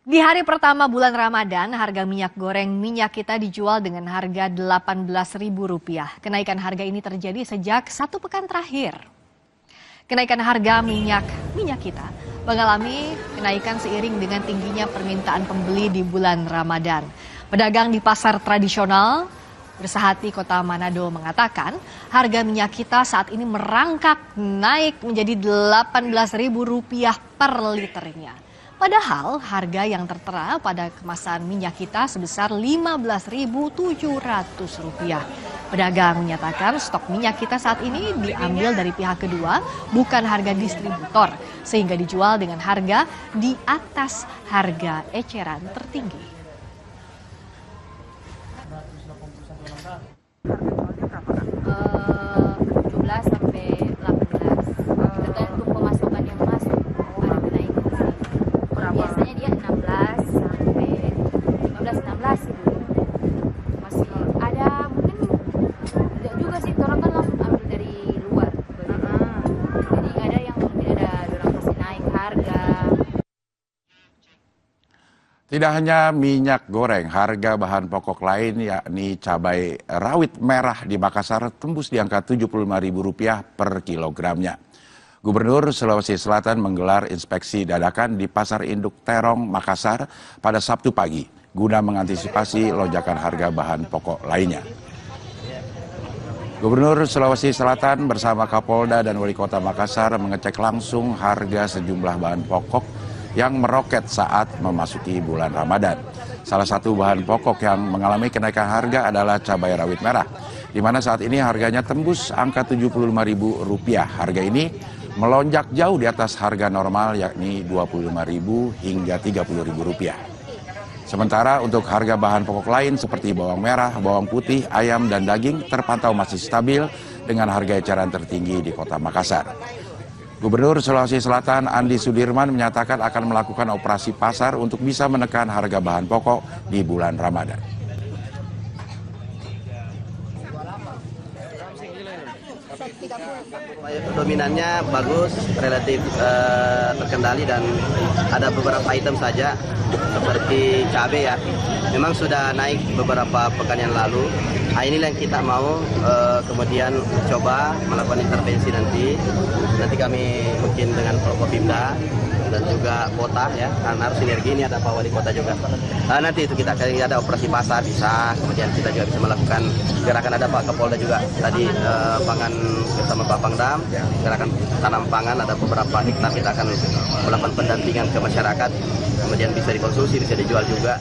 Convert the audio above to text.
Di hari pertama bulan Ramadan, harga minyak goreng minyak kita dijual dengan harga Rp18.000. Kenaikan harga ini terjadi sejak 1 pekan terakhir. Kenaikan harga minyak kita mengalami kenaikan seiring dengan tingginya permintaan pembeli di bulan Ramadan. Pedagang di pasar tradisional Bersahati Kota Manado mengatakan harga minyak kita saat ini merangkak naik menjadi Rp18.000 per liternya. Padahal harga yang tertera pada kemasan minyak kita sebesar Rp15.700. Pedagang menyatakan stok minyak kita saat ini diambil dari pihak kedua, bukan harga distributor, sehingga dijual dengan harga di atas harga eceran tertinggi. Harga sampai 18. Tergantung pemasukan yang masuk. Ada kenaikan sih. Biasanya dia 16 sampai 15-16 itu. Masih ada mungkin tidak juga sih, orang kan langsung ambil dari luar. Jadi ada yang mungkin ada orang kasih naik harga. Tidak hanya minyak goreng, harga bahan pokok lain yakni cabai rawit merah di Makassar tembus di angka Rp75.000 per kilogramnya. Gubernur Sulawesi Selatan menggelar inspeksi dadakan di Pasar Induk Terong, Makassar pada Sabtu pagi guna mengantisipasi lonjakan harga bahan pokok lainnya. Gubernur Sulawesi Selatan bersama Kapolda dan Wali Kota Makassar mengecek langsung harga sejumlah bahan pokok yang meroket saat memasuki bulan Ramadan. Salah satu bahan pokok yang mengalami kenaikan harga adalah cabai rawit merah, di mana saat ini harganya tembus angka Rp75.000. Harga ini melonjak jauh di atas harga normal yakni Rp25.000 hingga Rp30.000. Sementara untuk harga bahan pokok lain seperti bawang merah, bawang putih, ayam, dan daging terpantau masih stabil dengan harga eceran tertinggi di Kota Makassar. Gubernur Sulawesi Selatan Andi Sudirman menyatakan akan melakukan operasi pasar untuk bisa menekan harga bahan pokok di bulan Ramadan. Dominannya bagus, relatif terkendali dan ada beberapa item saja seperti cabai ya. Memang sudah naik beberapa pekan yang lalu. Nah, inilah yang kita mau kemudian coba melakukan intervensi nanti kami mungkin dengan Prokopimda dan juga kota ya, karena harus sinergi, ini ada Pak Wali Kota juga. Nanti itu kita ada operasi pasar bisa, kemudian kita juga bisa melakukan gerakan, ada Pak Kapolda juga tadi pangan bersama Pak Pangdam, gerakan tanam pangan, ada beberapa hektar kita akan melakukan pendampingan ke masyarakat, kemudian bisa dikonsumsi, bisa dijual juga.